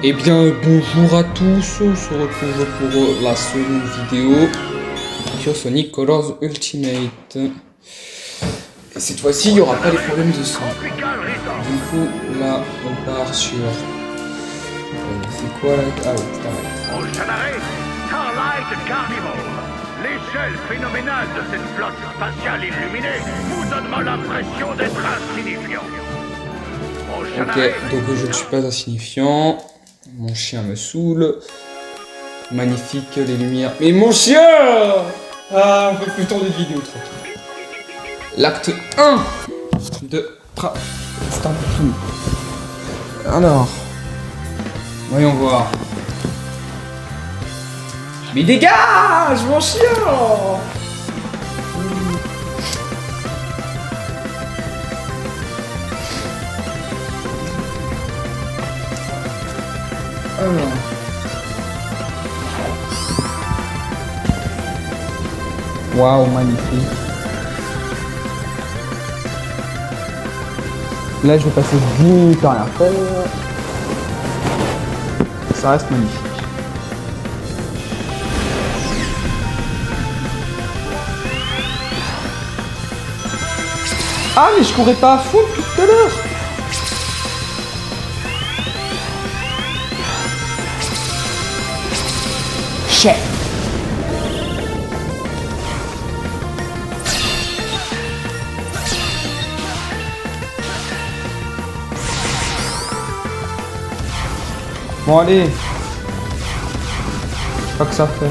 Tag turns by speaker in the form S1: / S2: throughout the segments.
S1: Eh bien, bonjour à tous, on se retrouve pour la seconde vidéo sur Sonic Colors Ultimate. Et cette fois-ci, il n'y aura pas les problèmes de son. Du coup, là, on part sur... c'est quoi là? Ah oui, Starlight.
S2: Oceanare, Starlight Carnival. L'échelle phénoménale de cette flotte spatiale illuminée vous donne l'impression d'être insignifiant.
S1: Ok, donc je ne suis pas insignifiant. Mon chien me saoule. Magnifique, les lumières. Mais mon chien! Ah, on peut plus tourner de vidéo, tranquille. L'acte 1 de Starlight. Alors, voyons voir. Mais dégage, mon chien! Alors. Waouh, magnifique. Là, je vais passer 10 minutes à rien faire. Ça reste magnifique. Ah, mais je courais pas à fond depuis tout à l'heure. Shit. Bon, allez. Pas que ça fait.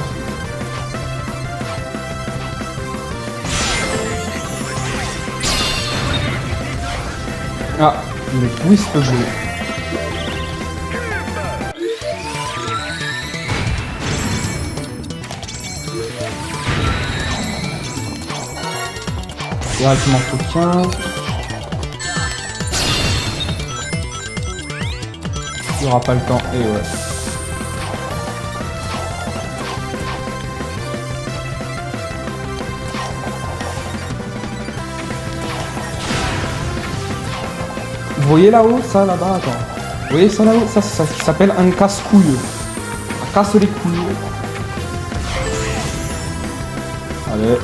S1: Ah, le twist bleu. Directement sur 15. Il n'y aura pas le temps, et ouais. Vous voyez là-haut, ça là-bas, attends. Vous voyez ça là-haut, ça s'appelle un casse-couille. Un casse les couilles. Allez.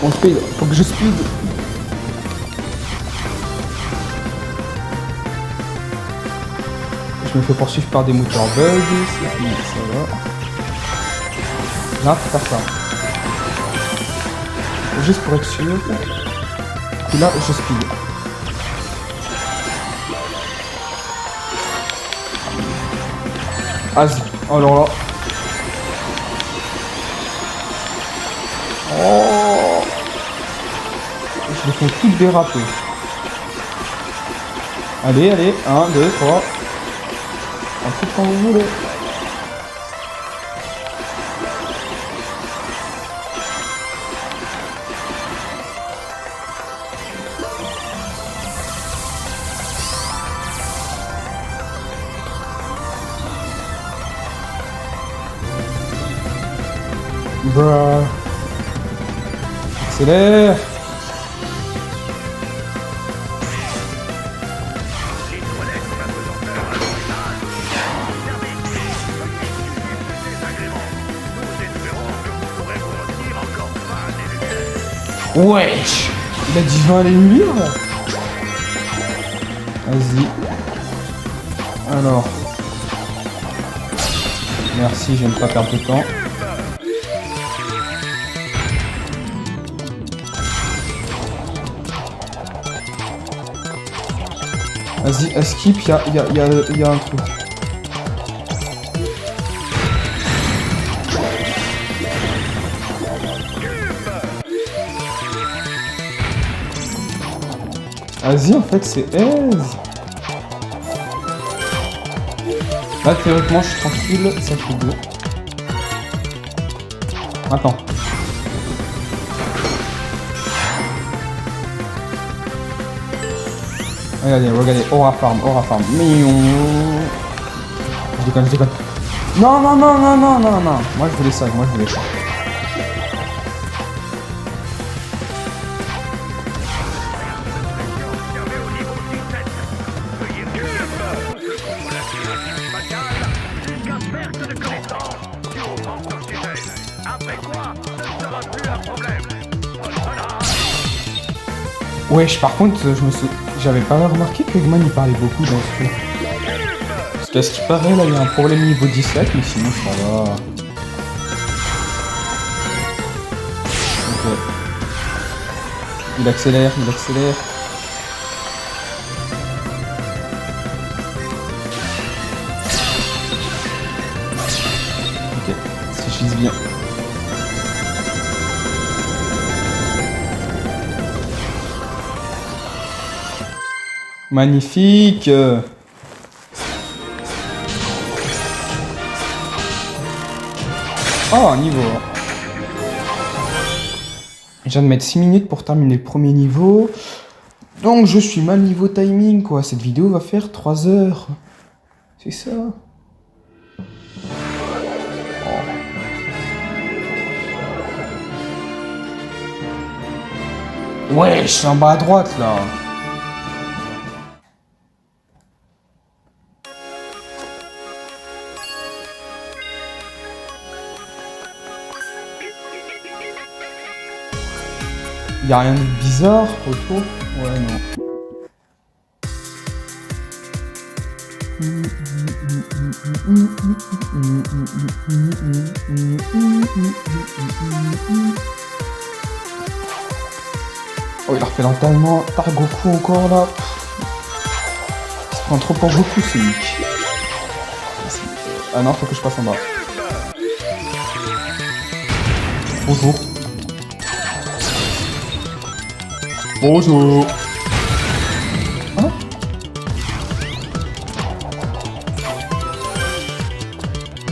S1: On speed, faut que je speed. Je me fais poursuivre par des moteurs bug, c'est fini, ça va. Là, faut faire ça. Juste pour être sûr. Et là, je speed. Vas-y, alors là. Oh, je les fais toutes déraper. Allez, allez, 1, 2, 3. Un truc quand vous voulez. Bruh. Accélère. Wesh, il a dit 20 les lumières là. Vas-y. Alors. Merci, j'aime pas perdre de temps. Vas-y, à skip, il y a un truc. Vas-y, en fait, c'est aise. Là, théoriquement, je suis tranquille, ça fait 2. Attends. Regardez, regardez, aura farm, aura farm.
S3: déconne, je déconne. Non, non, non, non, non, non, non. Moi, je voulais ça, moi, je voulais ça. Wesh, par contre, j'avais pas remarqué que Eggman il parlait beaucoup dans ce truc. Parce qu'à ce qui paraît, là, il y a un problème niveau 17, mais sinon, ça va. Ok. Il accélère, il accélère. Ok, si je vise bien. Magnifique. Oh, un niveau. Je viens de mettre 6 minutes pour terminer le premier niveau. Donc je suis mal niveau timing quoi. Cette vidéo va faire 3 heures. C'est ça. Oh. Ouais, je suis en bas à droite là. Y'a rien de bizarre autour? Ouais, non. Oh, il a refait l'entraînement par Goku encore là. Il se prend trop pour Goku, ce mec. Ah non, faut que je passe en bas. Bonjour. Bonjour. Hein?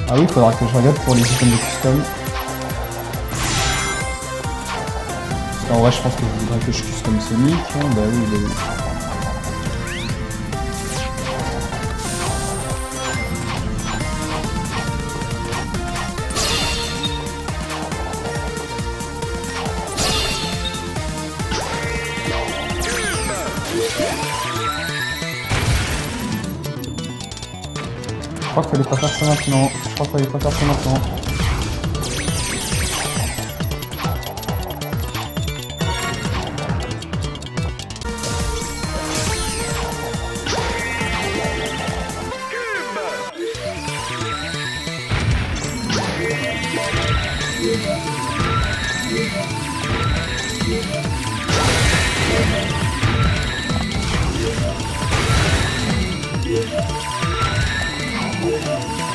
S3: Ah oui, il faudra que je regarde pour les items de custom. Parce qu'en vrai, je pense que vous voudrez que je custom Sonic. Hein? Bah oui, bah oui. Je crois qu'il fallait pas faire ça maintenant. Je crois qu'il fallait pas faire ça maintenant.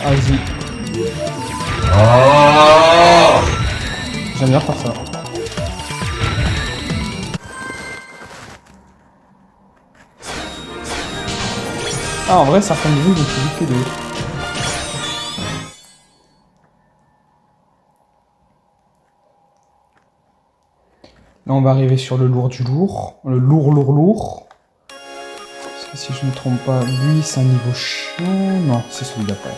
S3: Vas-y. J'aime bien faire ça. Ah, en vrai, certains niveaux ils vont plus vite que d'autres. Là, on va arriver sur le lourd du lourd. Le lourd. Parce que si je ne me trompe pas, lui, c'est un niveau chiant. Non, c'est celui d'après.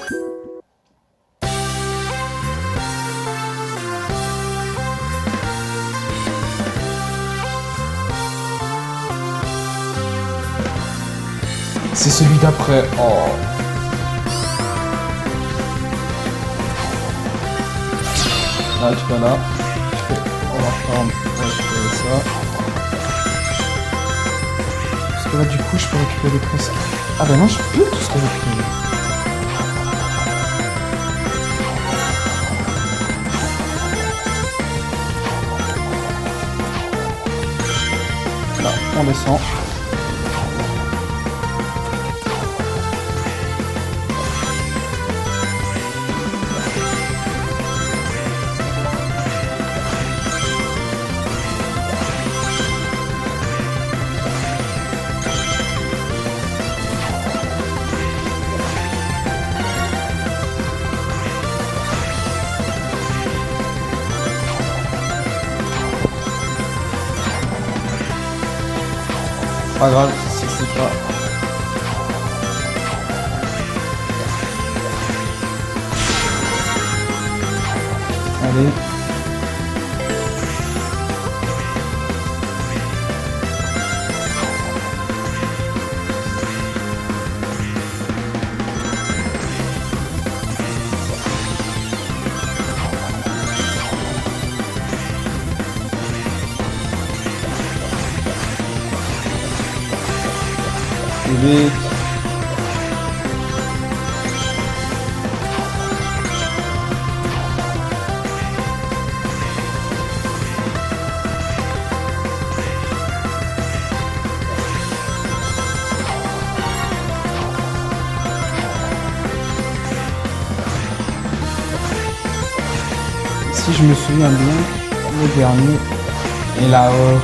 S3: C'est celui d'après. Oh. Là, tu vas là. On va récupérer ça. Parce que là, du coup, je peux récupérer presque. Ah bah non, je peux tout ce que récupérer. Là, on descend. Pas grave, c'est pas... Allez. Vite. Si je me souviens bien, le dernier est là-haut.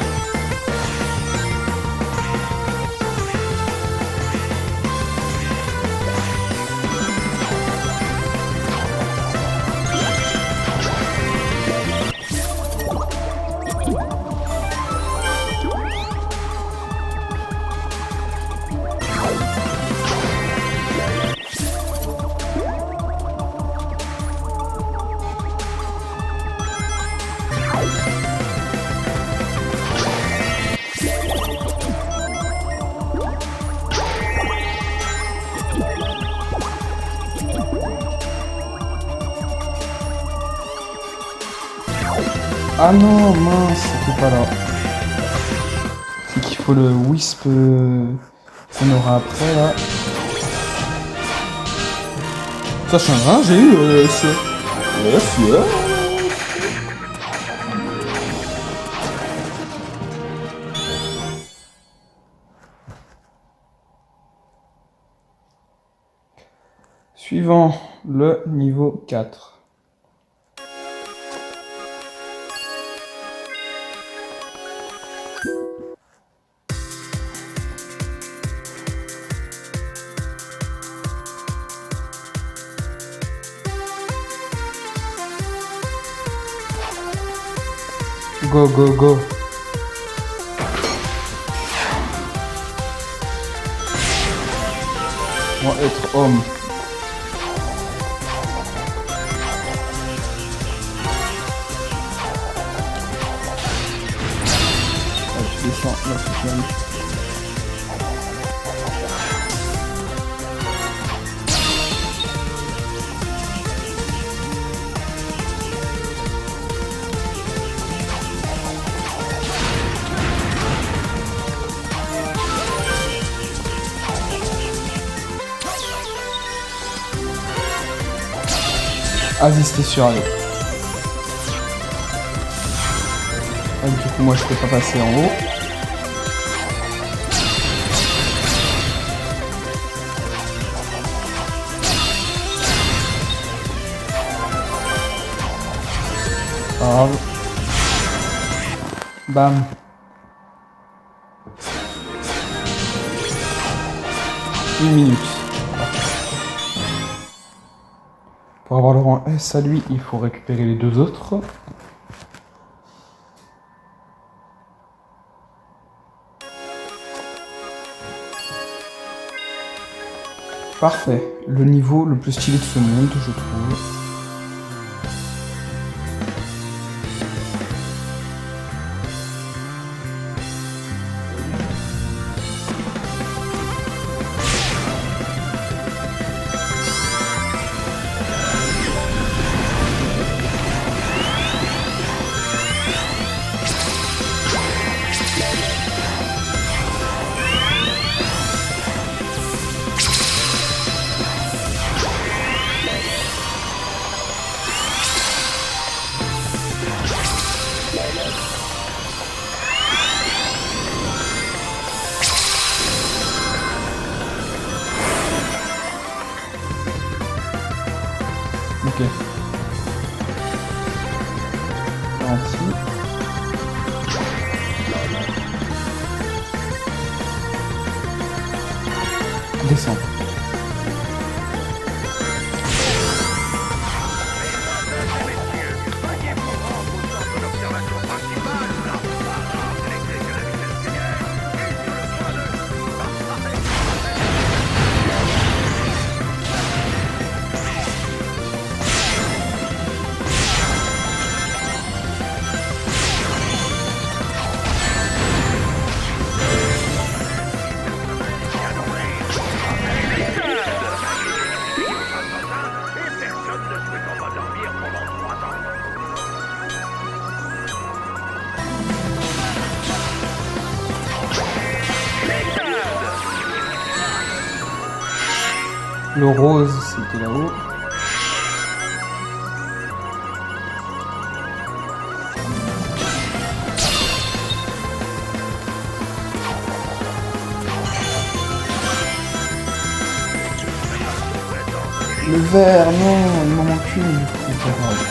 S3: Ah non, mince, c'était pas là. C'est qu'il faut le wisp qu'on aura après là. Ça change rien, j'ai eu Suivant, le niveau 4. Go, go, go. On va être homme. Je descends, là, c'est bien. Vas-y, c'était sûr, allez. Ah, du coup, moi, je peux pas passer en haut. Pas grave. Bam. Une minute. Pour avoir le rang S à lui, il faut récupérer les deux autres. Parfait. Le niveau le plus stylé de ce monde, je trouve. Ok. Gentil. Descends. Le rose, c'était là-haut. Le vert, non, il m'en manque une. C'est pas grave.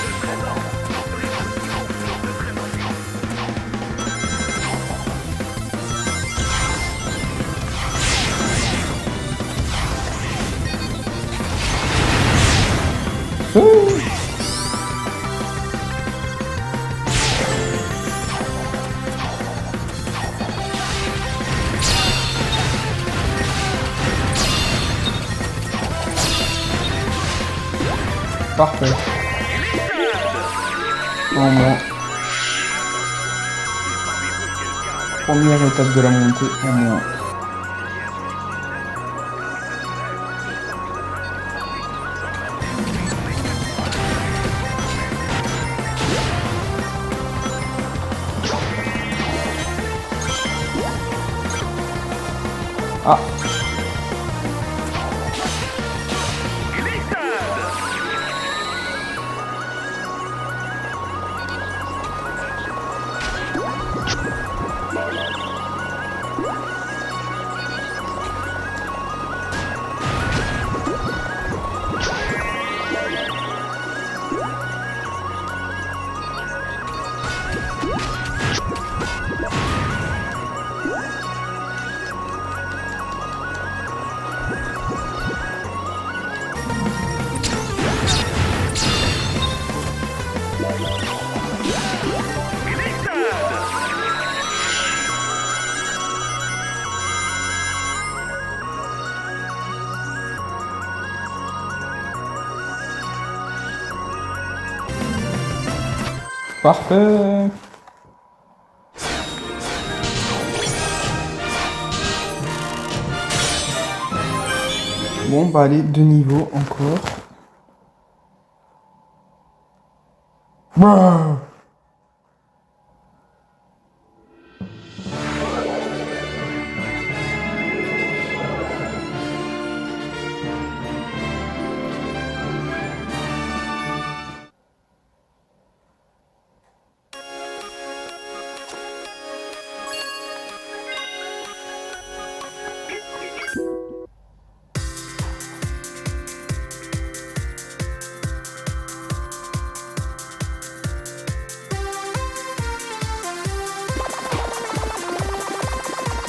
S3: Parfait. En moins. Première étape de la montée, en moins. Ah. Parfait. Bon, bah allez, 2 niveaux encore. Bah.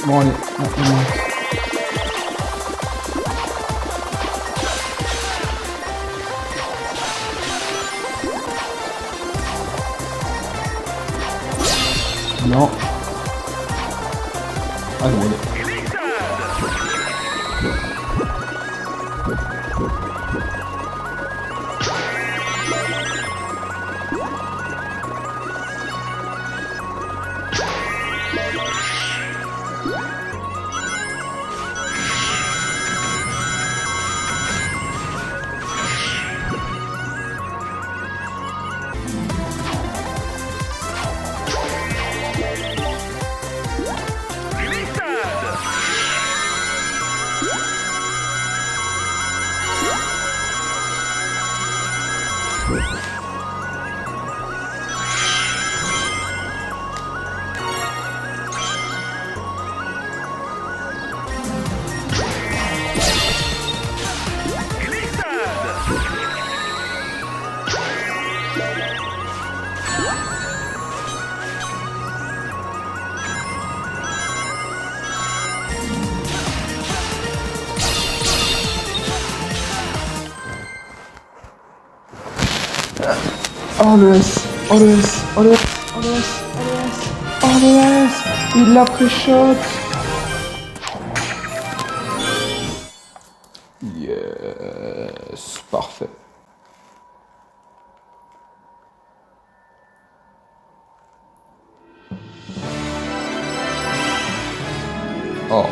S3: Bon, allez, maintenant. Non. Allez, allez. Oh le S, oh le S, oh le S, oh le S, oh le S, oh le S, il l'a pré-shot. Yes, parfait. Oh.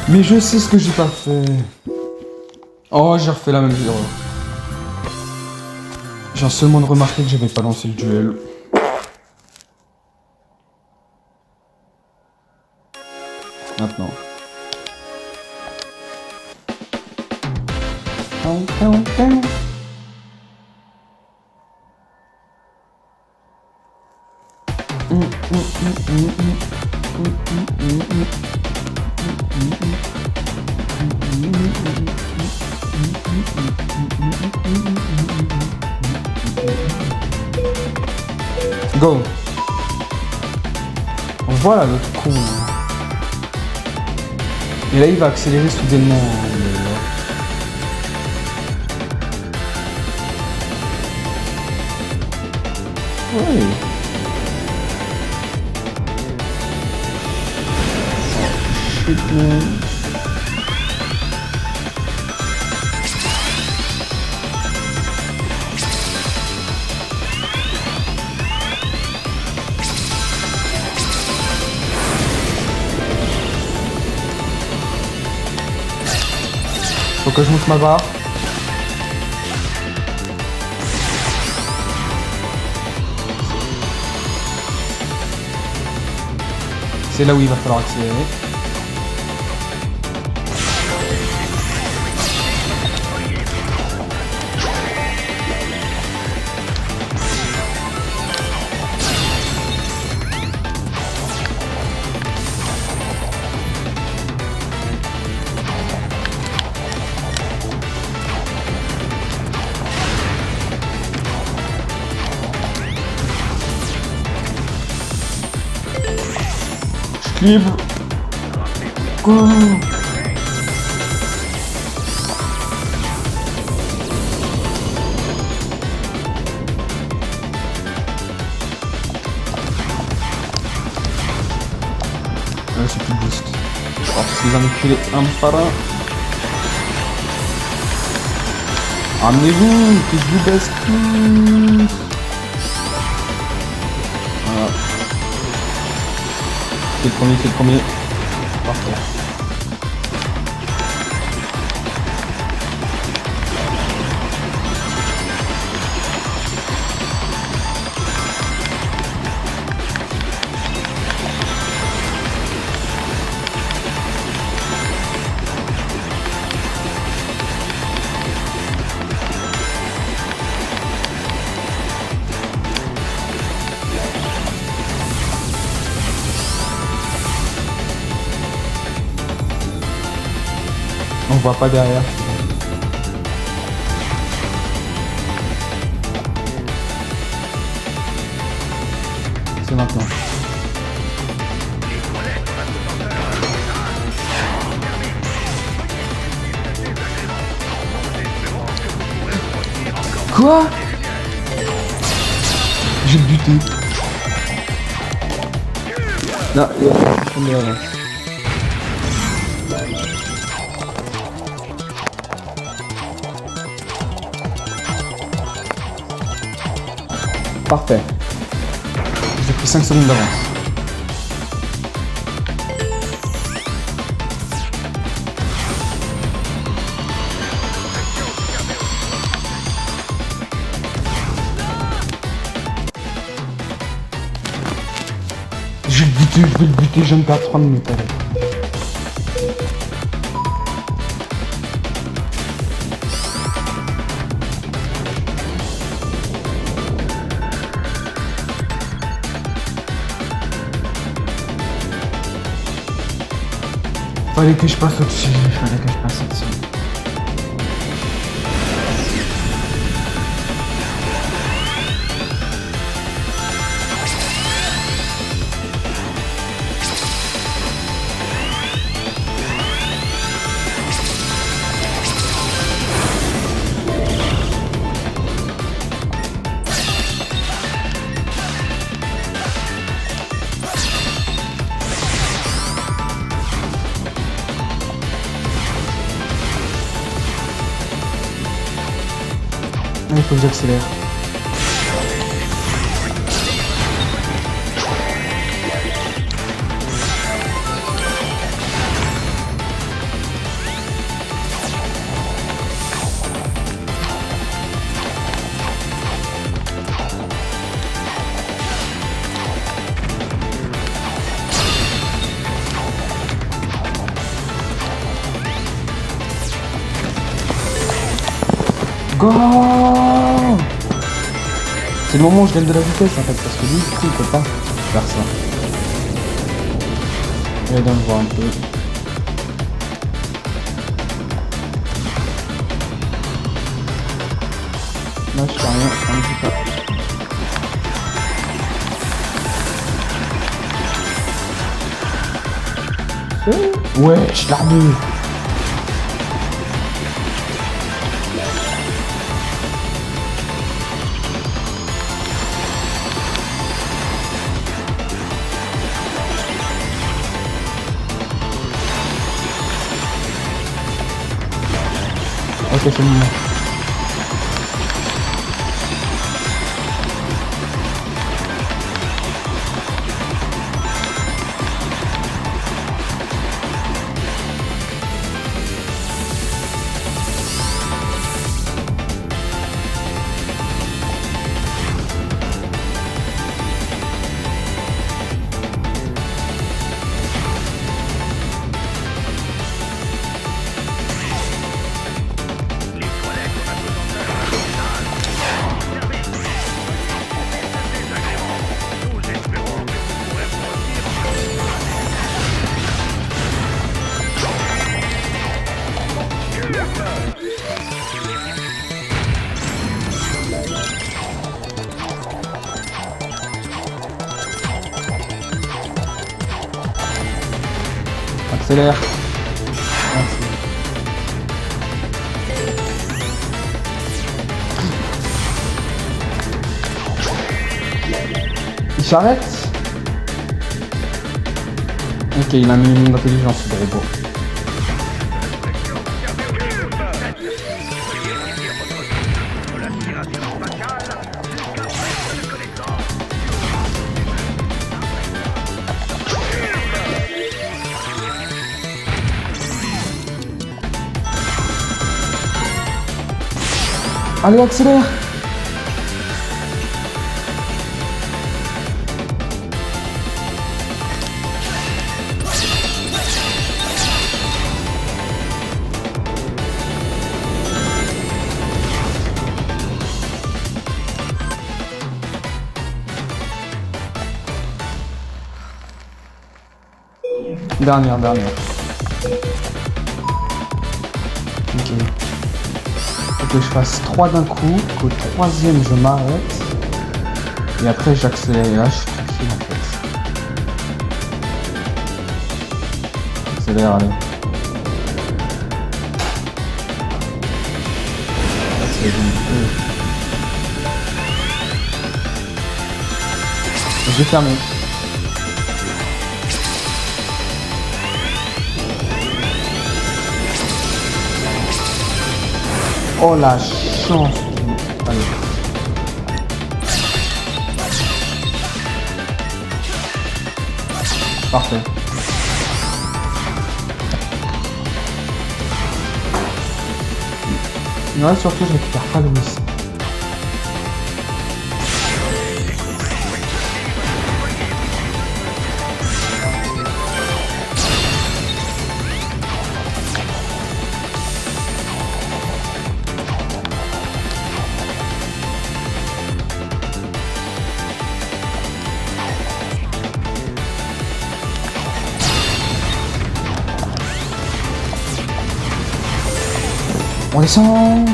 S3: Mais je sais ce que j'ai pas fait. Oh, j'ai refait la même erreur. J'ai seulement remarqué que j'avais pas lancé le duel. Maintenant. Go. Voilà l'autre con. Et là il va accélérer soudainement. Ouais. Shit man. Faut que je monte ma barre. C'est là où il va falloir accélérer. Libre. Go. C'est plus juste. Alors, si les enculés un par un. Amenez-vous, que je vous baisse tous. Voilà. C'est le premier. Parfait. On voit pas derrière. C'est maintenant. Quoi? J'ai buté. Non, il y a rien. Parfait. J'ai pris 5 secondes d'avance. Je vais le buter, je viens de perdre 3 minutes avec. Fallait que je passe au-dessus, il faut que j'accélère. Go! C'est le moment où je gagne de la vitesse en fait, parce que lui, du coup, il peut pas faire ça. Et donc, voir un peu. Là, je fais rien, on ne dit pas. Ouais, je l'arme. Ok, c'est le moment. Accélère. Merci. Il s'arrête. Ok, il a un minimum d'intelligence, ce robot. Allez, accélère! Dernière. Ok. Faut que je fasse 3 d'un coup, qu'au troisième je m'arrête. Et après j'accélère. Et là je suis tranquille en fait. Accélère, allez. C'est bon. Je vais fermer. Oh la chance. Allez. Parfait. Ouais, surtout je récupère pas le miss. On descend.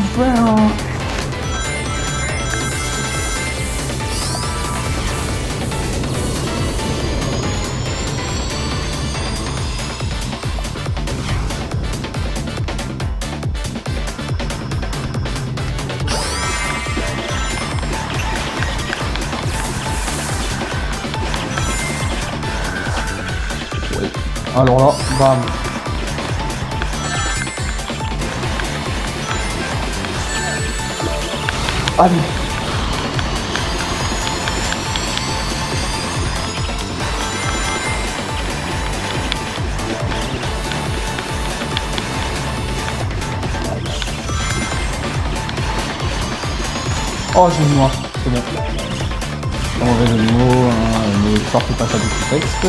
S3: Alors là, bam. Allez. Oh, j'ai une noix, c'est bon. Pas mauvais jeu de mots, hein, ne sortez pas ça du texte.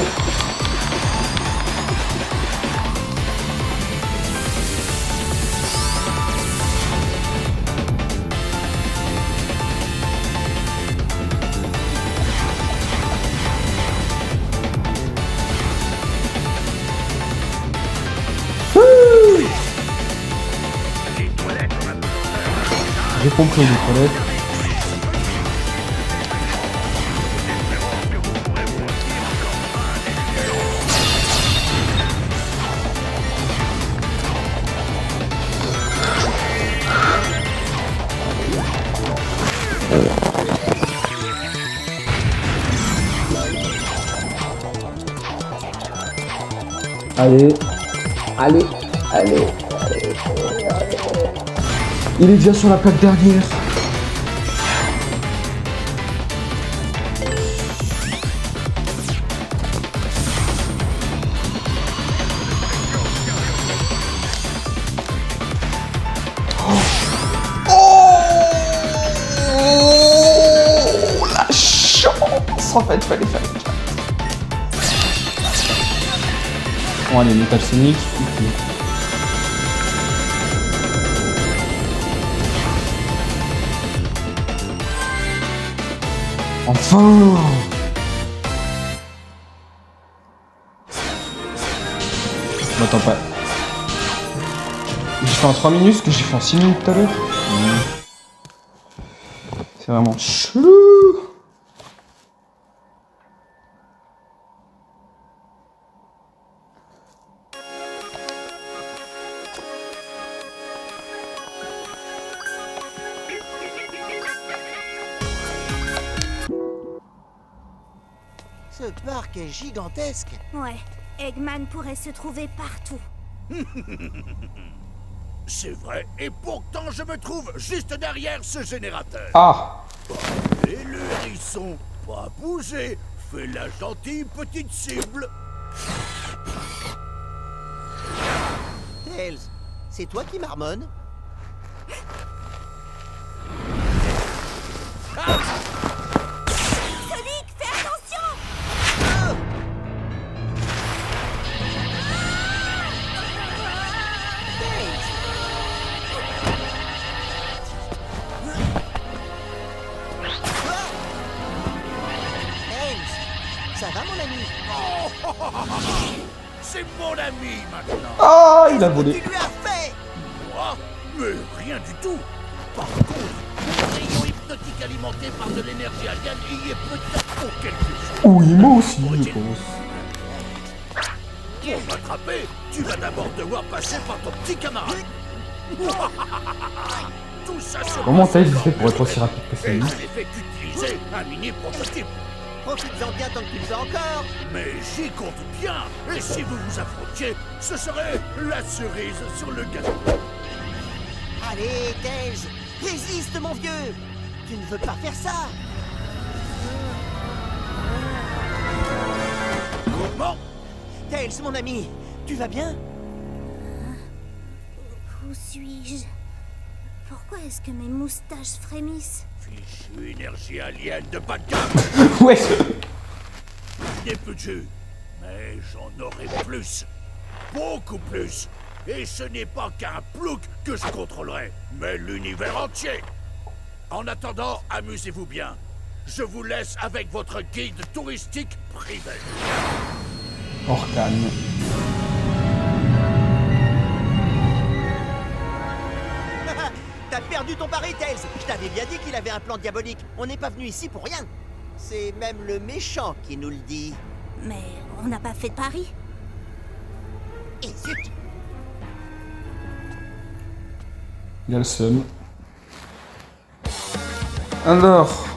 S3: J'ai compris les toilettes. Allez, allez, allez, allez. Il est déjà sur la plaque dernière. Oh, la chance. En fait, fallait faire. Bon, allez, Metal Sonic. Enfin! Je m'attends pas. J'ai fait en 3 minutes ce que j'ai fait en 6 minutes tout à l'heure. C'est vraiment chelou!
S4: Ce parc est gigantesque.
S5: Ouais, Eggman pourrait se trouver partout.
S2: C'est vrai, et pourtant je me trouve juste derrière ce générateur.
S3: Ah!
S2: Et le hérisson, pas bouger, fait la gentille petite cible.
S4: Tails, c'est toi qui marmonne?
S5: Sonic, fais attention!
S4: Tails, ça va mon ami?
S2: C'est mon ami maintenant.
S3: Ah, il a
S4: Qu'est-ce que
S3: volé.
S4: tu lui as fait?
S2: Moi? Mais rien du tout. Par contre, mon rayon hypnotique alimenté par de l'énergie alien y est peut-être pour quelque chose.
S3: Oui, moi aussi, je pense.
S2: Pour m'attraper, tu vas d'abord devoir passer par ton petit camarade. Tout ça se
S3: Comment
S2: passe
S3: Tails
S2: encore
S3: fait pour être
S2: plus
S3: aussi rapide que ça,
S2: Et
S3: lui?
S2: je l'ai fait utiliser un mini prototype.
S4: Profites-en bien tant que tu le fais encore.
S2: Mais j'y compte bien. Et si vous vous affrontiez, ce serait la cerise sur le gâteau.
S4: Allez, Tails, résiste mon vieux. Tu ne veux pas faire ça.
S2: Comment?
S4: Tails, mon ami, tu vas bien?
S5: Où suis-je? Pourquoi est-ce que mes moustaches frémissent?
S2: Fichu énergie alien de bas de gamme.
S3: Ouais.
S2: Des peu de jus. Mais j'en aurai plus. Beaucoup plus. Et ce n'est pas qu'un plouc que je contrôlerai, mais l'univers entier. En attendant, amusez-vous bien. Je vous laisse avec votre guide touristique privé.
S3: Orcane.
S4: T'as perdu ton pari, Tails. Je t'avais bien dit qu'il avait un plan diabolique. On n'est pas venu ici pour rien. C'est même le méchant qui nous le dit.
S5: Mais on n'a pas fait de pari.
S4: Et zut!
S3: Il y a le seum. Alors,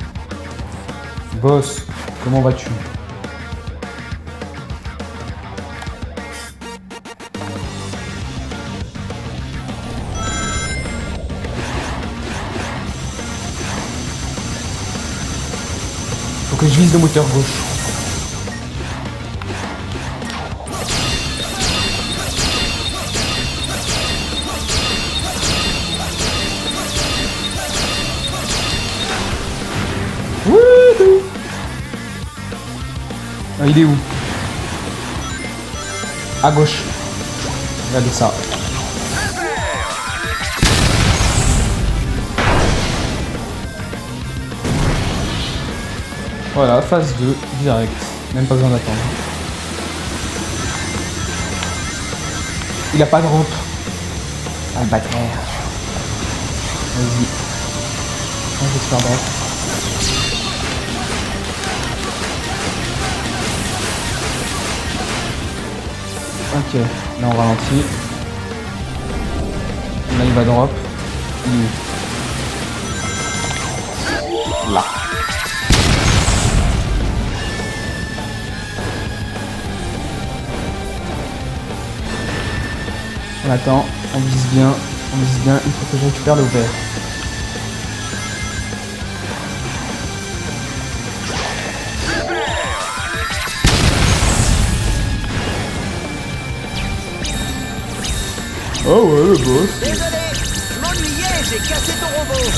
S3: boss, comment vas-tu? Faut que je vise le moteur gauche. Wouhou! Ah, il est où? À gauche. Regardez ça. Voilà, phase 2, direct. Même pas besoin d'attendre. Il a pas de rampe. Ah, le bâtard. Vas-y. je vais te faire drop. Ok, là on ralentit. Là il va drop. Il est où? Là. On attend, on vise bien, il faut que je récupère le vert. Oh ouais, le boss.
S4: Désolé, je m'ennuyais, j'ai cassé ton robot.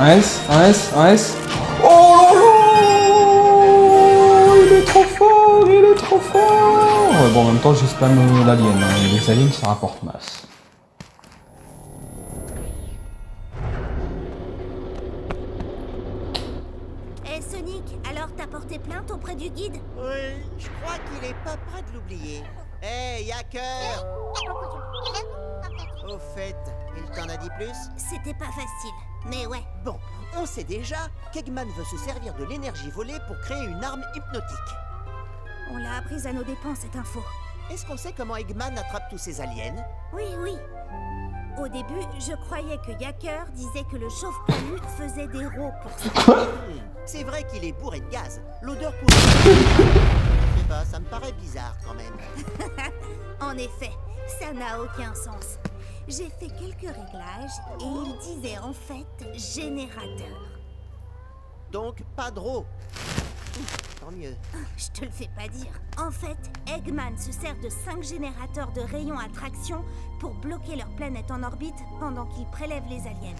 S3: Un S, un S, un S. Oh là là, il est trop fort, il est trop fort. Ouais, bon, en même temps, j'ai spam l'alien. Hein. Les aliens, ça rapporte masse.
S5: Eh Sonic, alors t'as porté plainte auprès du guide?
S4: Oui, je crois qu'il est pas prêt de l'oublier. Hey, hacker! Au fait, il t'en a dit plus?
S5: C'était pas facile, mais ouais.
S4: Bon, on sait déjà qu'Eggman veut se servir de l'énergie volée pour créer une arme hypnotique.
S5: On l'a apprise à nos dépens, cette info.
S4: Est-ce qu'on sait comment Eggman attrape tous ces aliens?
S5: Oui, oui. Au début, je croyais que Yacker disait que le chauffe-palu faisait des rots pour ça.
S4: C'est vrai qu'il est bourré de gaz. L'odeur pourrait... Je sais pas, ça me paraît bizarre quand même.
S5: En effet, ça n'a aucun sens. J'ai fait quelques réglages et il disait en fait générateur.
S4: Donc, pas de ro. Tant mieux.
S5: Je te le fais pas dire. En fait, Eggman se sert de 5 générateurs de rayons à traction pour bloquer leur planète en orbite pendant qu'il prélève les aliens.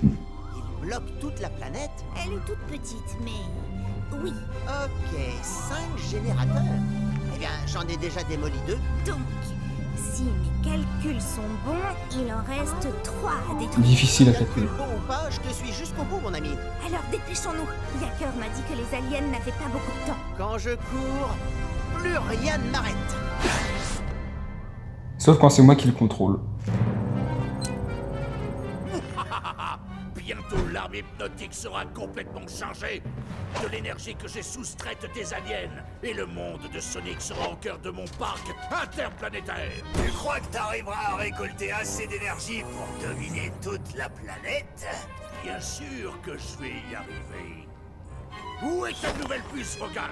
S4: Il bloque toute la planète?
S5: Elle est toute petite, mais oui.
S4: Ok, 5 générateurs. Eh bien, j'en ai déjà démoli 2.
S5: Donc, si mes calculs sont bons, il en reste 3 à détruire.
S3: Difficile à calculer.
S4: Bon ou pas, je te suis jusqu'au bout, mon ami.
S5: Alors dépêchons-nous. Yacker m'a dit que les aliens n'avaient pas beaucoup de temps.
S4: Quand je cours, plus rien ne m'arrête.
S3: Sauf quand c'est moi qui le contrôle.
S2: Bientôt, l'arme hypnotique sera complètement chargée. De l'énergie que j'ai soustraite des aliens. Et le monde de Sonic sera au cœur de mon parc interplanétaire.
S6: Tu crois que t'arriveras à récolter assez d'énergie pour dominer toute la planète?
S2: Bien sûr que je vais y arriver. Où est ta nouvelle puce vocale?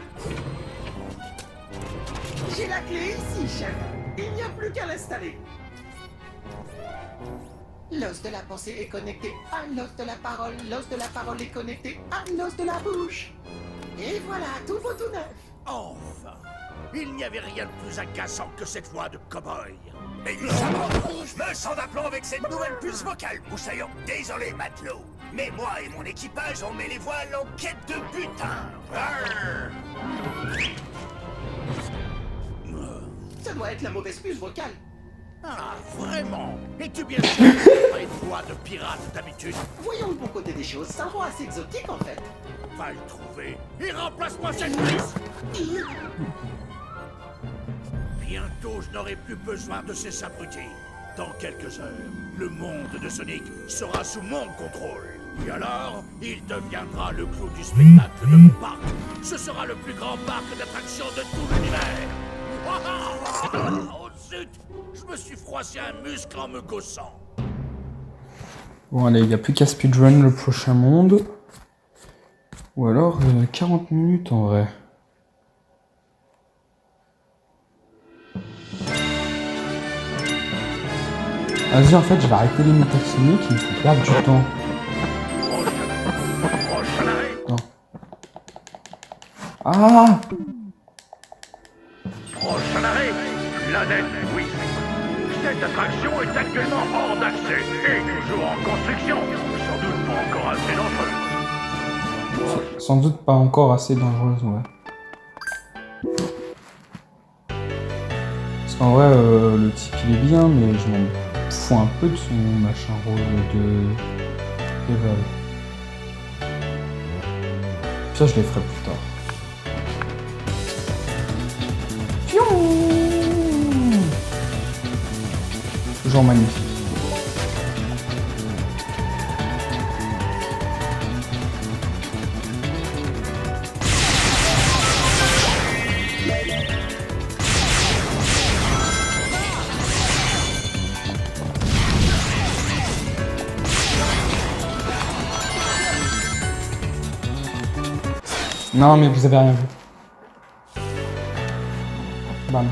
S7: J'ai la clé ici, chef. Il n'y a plus qu'à l'installer. L'os de la pensée est connecté à l'os de la parole. L'os de la parole est connecté à l'os de la bouche. Et voilà, tout vaut tout neuf.
S2: Enfin, il n'y avait rien de plus agaçant que cette voix de cow-boy.
S6: Évidemment, je me sens d'aplomb avec cette nouvelle puce vocale, Moussaillon. Désolé, matelot. Mais moi et mon équipage, on met les voiles en quête de butin. Arrgh.
S7: Ça doit être la mauvaise puce vocale.
S2: Ah, vraiment? Es-tu bien sûr que c'est pas une voix de pirate d'habitude?
S7: Voyons le bon côté des choses, c'est un roi assez exotique en fait.
S2: Va le trouver et remplace-moi cette puce! Bientôt, je n'aurai plus besoin de ces abrutis. Dans quelques heures, le monde de Sonic sera sous mon contrôle. Et alors, il deviendra le clou du spectacle de mon parc. Ce sera le plus grand parc d'attractions de tout l'univers. Oh zut! Je me suis froissé un muscle en me gossant.
S3: Bon allez, il n'y a plus qu'à speedrun le prochain monde. Ou alors 40 minutes en vrai. Vas-y, en fait, je vais arrêter les métaciniques, il me faut perdre du temps. Non. Ah!
S2: Prochain arrêt, Planète oui. Cette attraction est actuellement hors d'accès et toujours en construction. Sans doute pas encore assez dangereux.
S3: Sans doute pas encore assez dangereuse, ouais. Parce qu'en vrai, le type il est bien, mais je m'en fous un peu de son machin rôle de level. Ça, je les ferai plus tard. Ok, Toujours magnifique. Non, mais vous avez rien vu. Bam.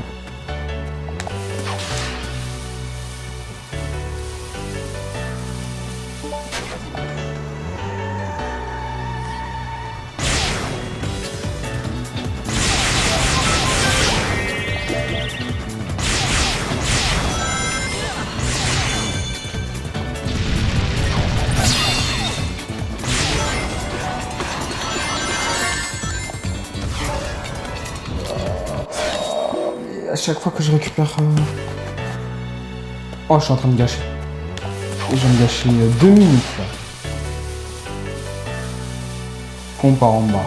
S3: À chaque fois que je récupère... Oh, je suis en train de gâcher. Et je vais me gâcher 2 minutes, là. On part en bas.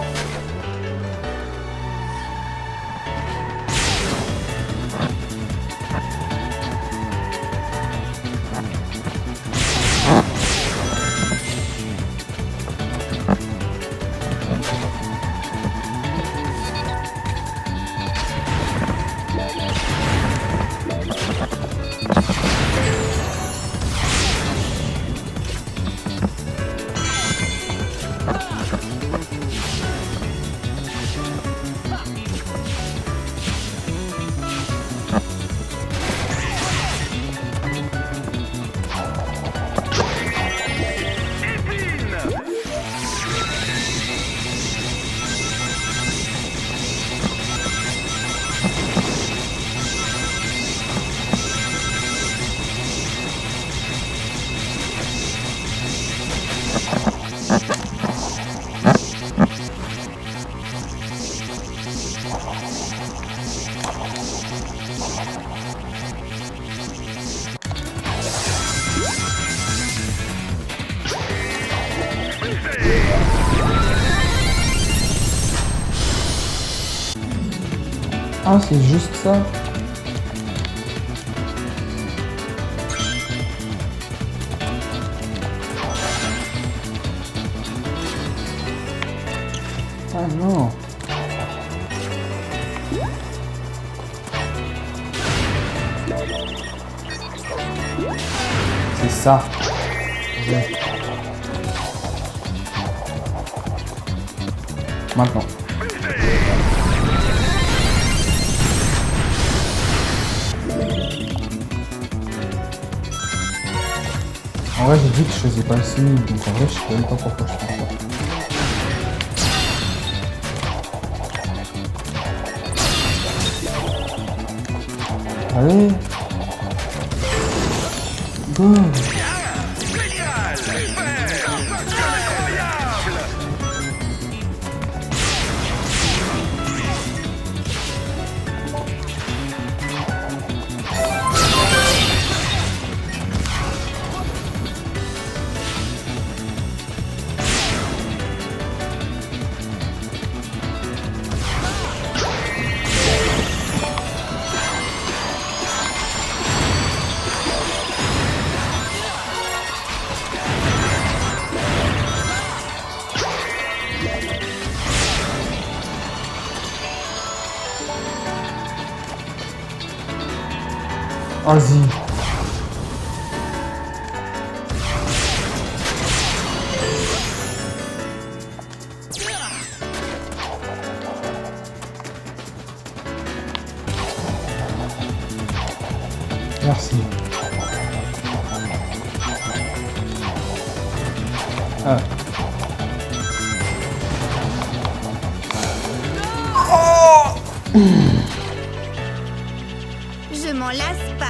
S3: Ah, c'est juste ça. Ah non. C'est ça. Ouais. Maintenant. En vrai, j'ai dit que je faisais pas le Sonic, donc en vrai, je sais même pas pourquoi je fais ça. Allez. Go. Vas-y. Merci. Ah.
S5: Je m'en lasse pas.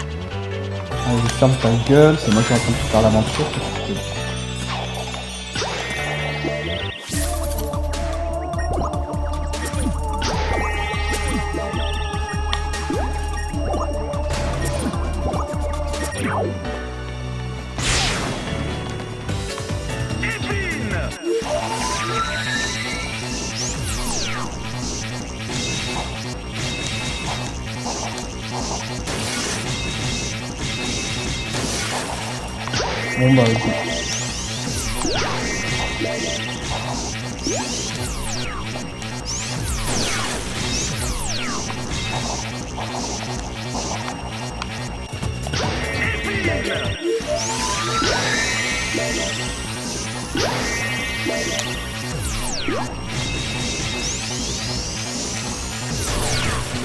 S3: Allez, ferme ta gueule, c'est moi qui est en train de faire l'aventure. Bon bah écoute.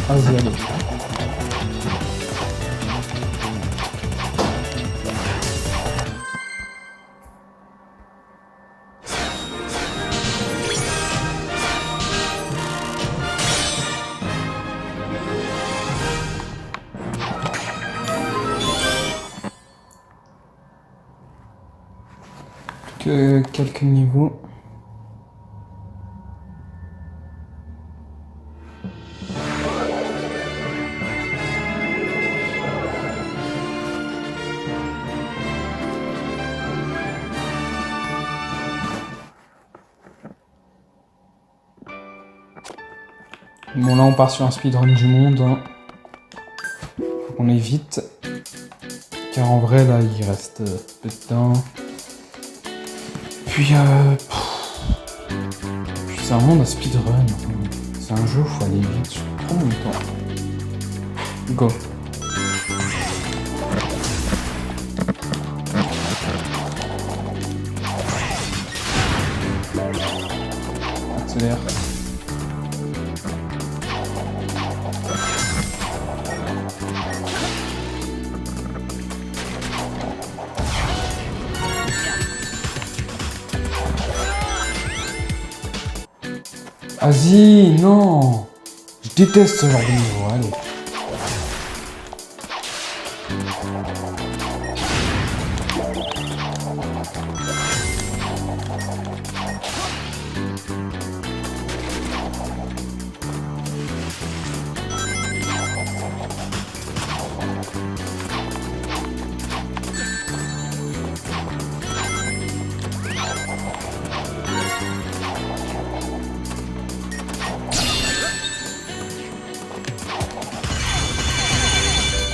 S3: Vas-y, allez. Que quelques niveaux. Bon là on part sur un speedrun du monde. Hein. Faut qu'on évite. Car en vrai là il reste peu de temps. Puis c'est un monde à speedrun. C'est un jeu où faut aller vite. Je prends mon temps. Go. Accélère. Vas-y, non! Je déteste ce genre de niveau, allez.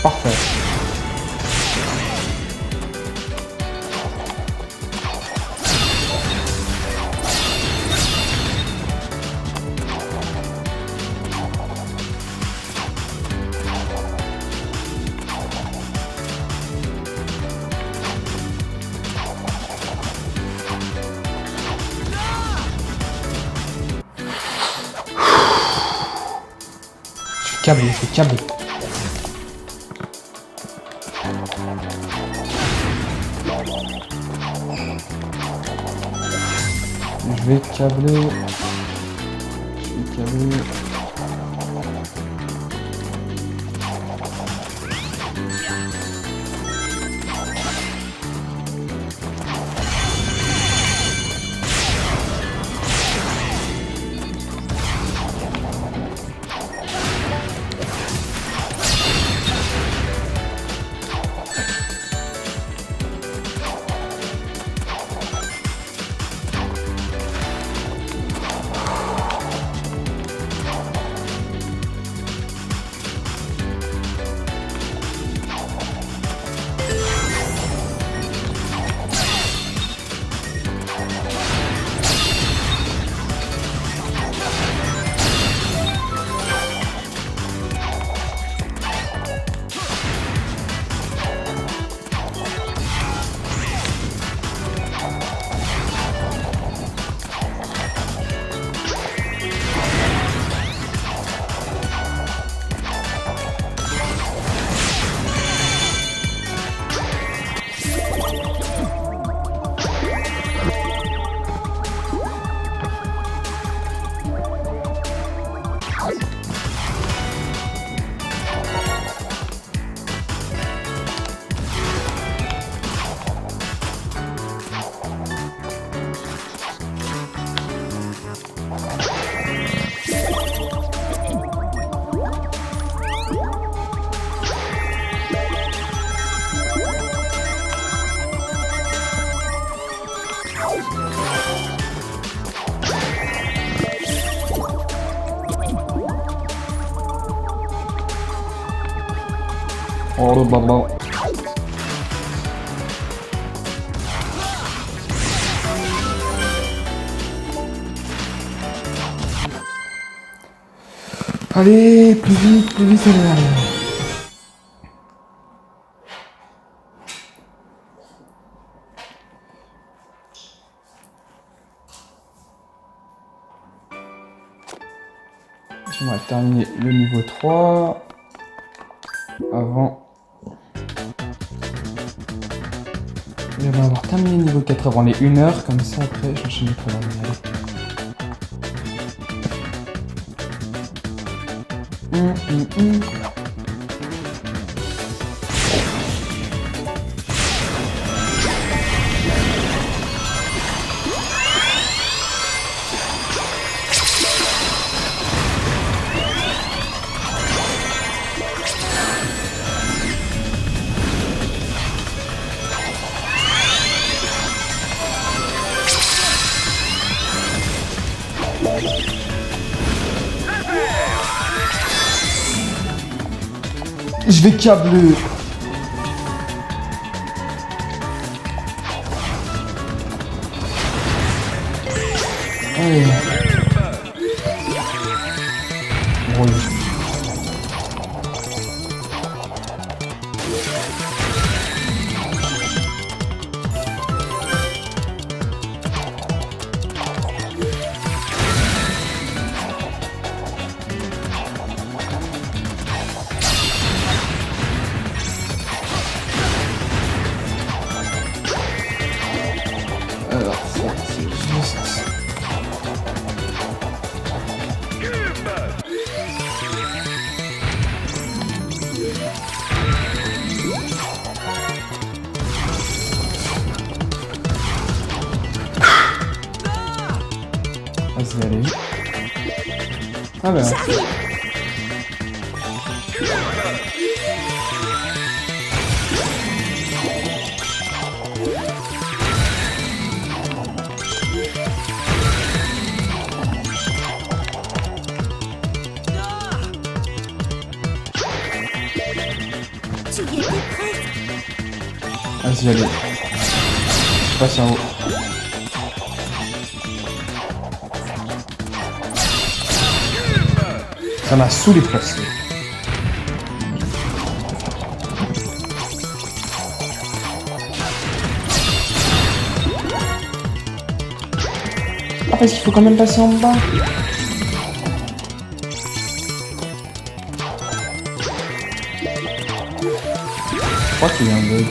S3: Parfait. Je suis câblé. Je vais câbler. Oh le baba. Allez, plus vite, allez, allez. J'aimerais terminer le niveau 3 avant... J'aimerais avoir terminé le niveau 4 avant les 1 heure, comme ça après j'enchaîne les programmes. Je vais câbler. Allez. Brûle. Alors, c'est juste... Vas-y, allez. Ah ben...
S5: Tu y étais presque.
S3: Vas-y, allez. Je passe en haut. Ça m'a saoulé presque. Ah, parce qu'il faut quand même passer en bas. Je crois qu'il y a un bug.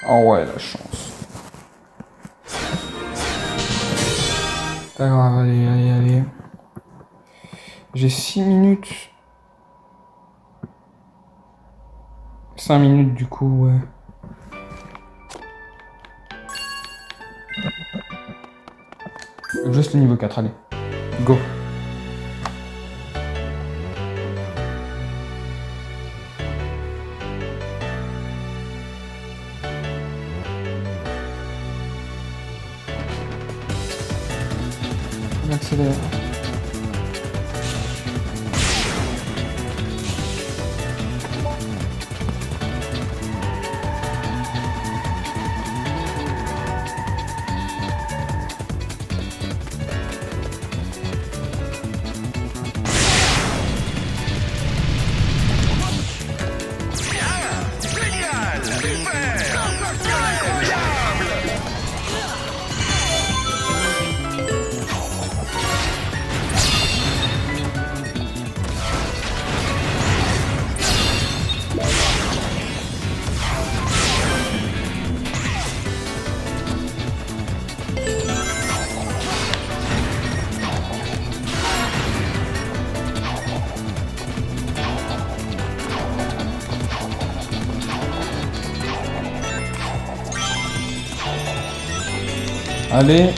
S3: Oh ouais, la chance. Pas grave, allez, allez, allez. J'ai 6 minutes. 5 minutes du coup, ouais. Juste le niveau 4, allez. Go. On accélère. Allez.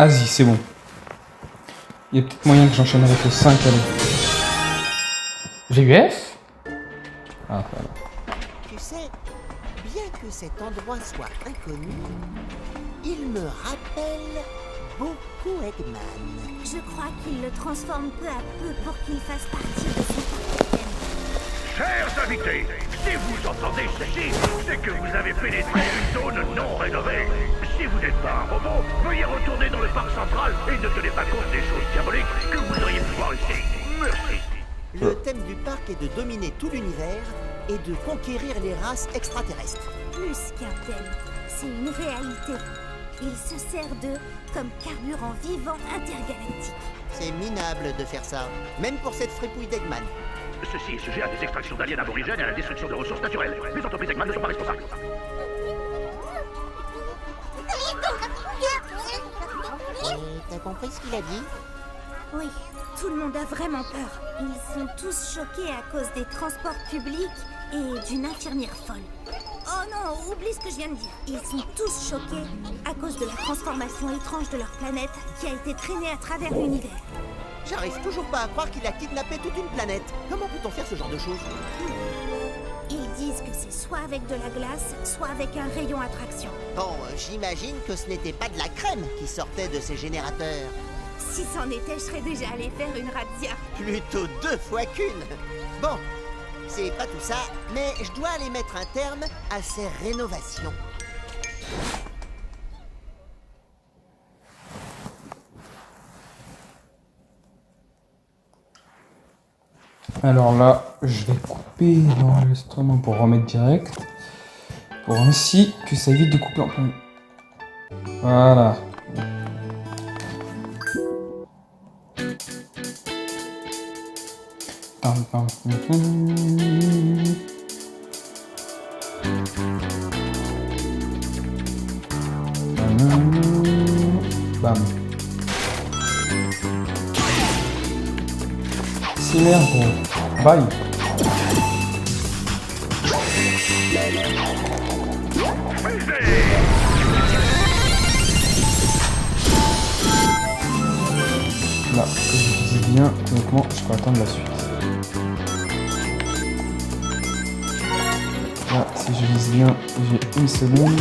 S3: Asie, c'est bon. Il y a peut-être moyen que j'enchaîne avec le 5, allez. J'ai eu F? Ah, voilà.
S4: Tu sais, bien que cet endroit soit inconnu, il me rappelle beaucoup Eggman.
S5: Je crois qu'il le transforme peu à peu pour qu'il fasse partie de son système.
S2: Chers invités, si vous entendez ceci, c'est que vous avez pénétré une zone non rénovée. Si vous n'êtes pas un robot, veuillez retourner dans le parc central et ne tenez pas compte des choses diaboliques que vous auriez pu voir ici. Merci.
S4: Le thème du parc est de dominer tout l'univers et de conquérir les races extraterrestres.
S5: Plus qu'un thème, c'est une réalité. Il se sert d'eux comme carburant vivant intergalactique.
S4: C'est minable de faire ça, même pour cette fripouille d'Eggman.
S2: Ceci est sujet à des extractions d'aliens aborigènes et à la destruction de ressources naturelles. Les entreprises Eggman ne sont pas responsables.
S4: T'as compris ce qu'il a dit?
S5: Oui, tout le monde a vraiment peur. Ils sont tous choqués à cause des transports publics et d'une infirmière folle. Oh non, oublie ce que je viens de dire. Ils sont tous choqués à cause de la transformation étrange de leur planète qui a été traînée à travers l'univers.
S4: J'arrive toujours pas à croire qu'il a kidnappé toute une planète. Comment peut-on faire ce genre de choses?
S5: Ils disent que c'est soit avec de la glace, soit avec un rayon attraction.
S4: Bon, j'imagine que ce n'était pas de la crème qui sortait de ces générateurs.
S5: Si c'en était, je serais déjà allé faire une razzia.
S4: Plutôt 2 fois qu'une. Bon, c'est pas tout ça, mais je dois aller mettre un terme à ces rénovations.
S3: Alors là, je vais couper l'enregistrement pour remettre direct. Pour ainsi que ça évite de couper en plein. Voilà. Pam, pam, pam, pam. Bam. C'est merde, gros. Bye. Là, que je vise bien, uniquement, je peux attendre la suite. Là, si je vise bien, j'ai 1 seconde.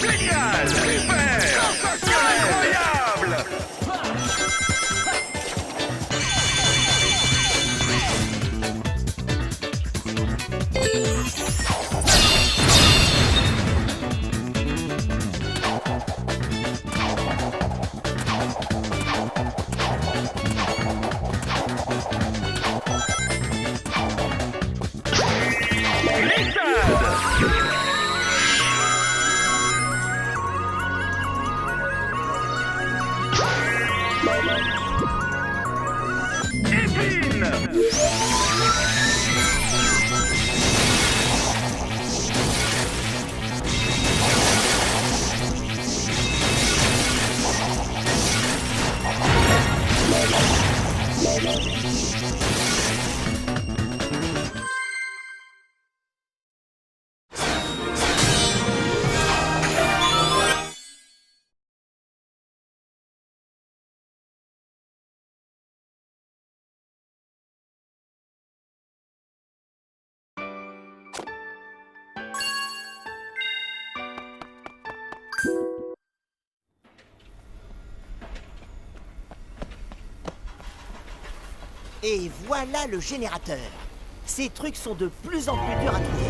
S2: Génial! Super! Incroyable!
S4: Et voilà le générateur. Ces trucs sont de plus en plus durs à trouver.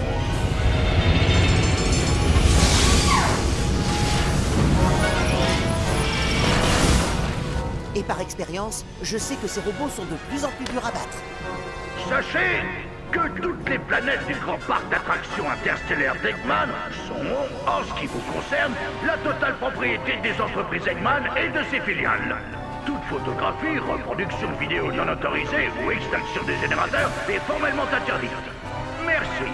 S4: Et par expérience, je sais que ces robots sont de plus en plus durs à battre.
S2: Sachez que toutes les planètes du grand parc d'attractions interstellaires d'Eggman sont, en ce qui vous concerne, la totale propriété des entreprises Eggman et de ses filiales. Toute photographie, reproduction vidéo non autorisée ou extinction des générateurs est formellement interdite. Merci.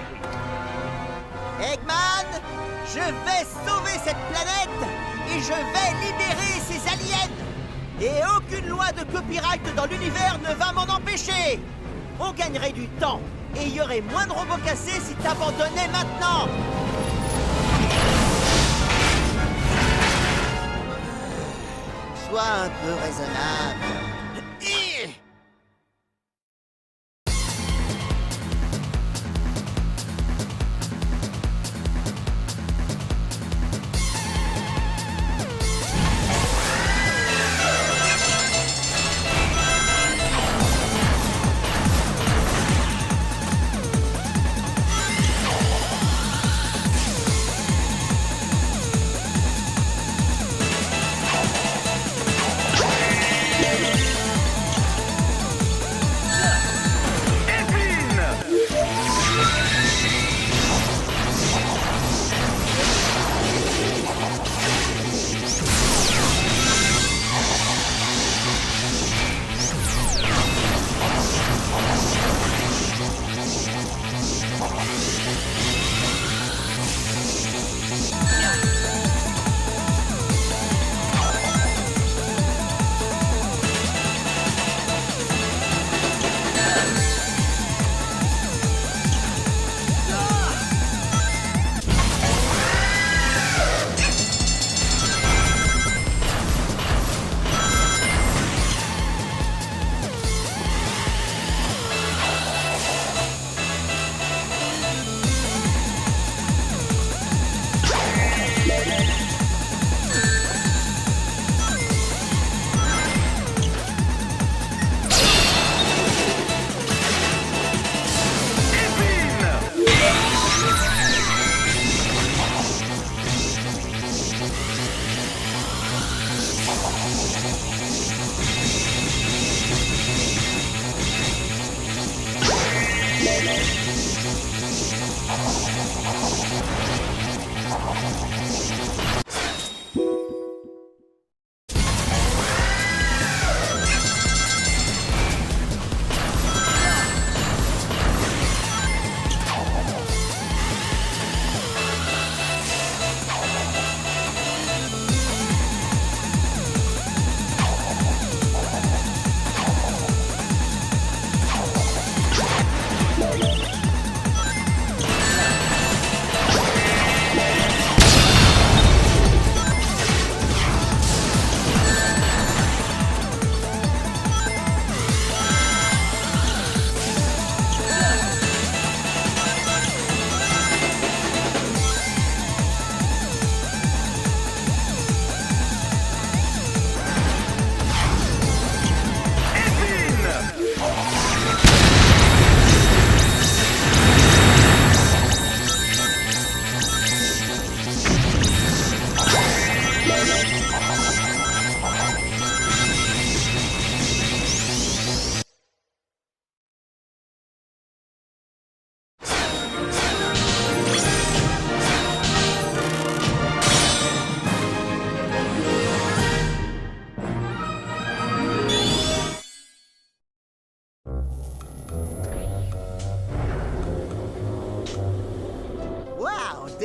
S4: Eggman, je vais sauver cette planète et je vais libérer ces aliens. Et aucune loi de copyright dans l'univers ne va m'en empêcher. On gagnerait du temps et il y aurait moins de robots cassés si t'abandonnais maintenant. Sois un peu raisonnable.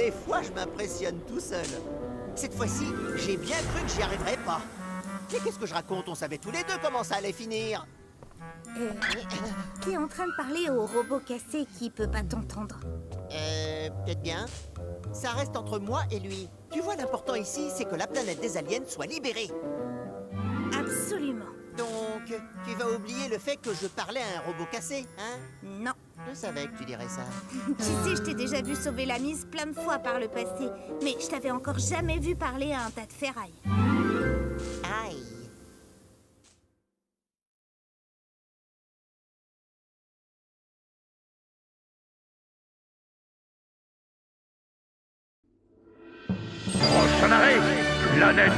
S4: Des fois, je m'impressionne tout seul. Cette fois-ci, j'ai bien cru que j'y arriverais pas. Mais qu'est-ce que je raconte? On savait tous les deux comment ça allait finir.
S5: T'es en train de parler au robot cassé qui peut pas t'entendre.
S4: Peut-être bien. Ça reste entre moi et lui. Tu vois, l'important ici, c'est que la planète des aliens soit libérée.
S5: Absolument.
S4: Donc, tu vas oublier le fait que je parlais à un robot cassé, hein?
S5: Non.
S4: Je savais que tu dirais ça.
S5: Tu sais, je t'ai déjà vu sauver la mise plein de fois par le passé, mais je t'avais encore jamais vu parler à un tas de ferraille.
S4: Aïe.
S2: Prochain arrêt, planète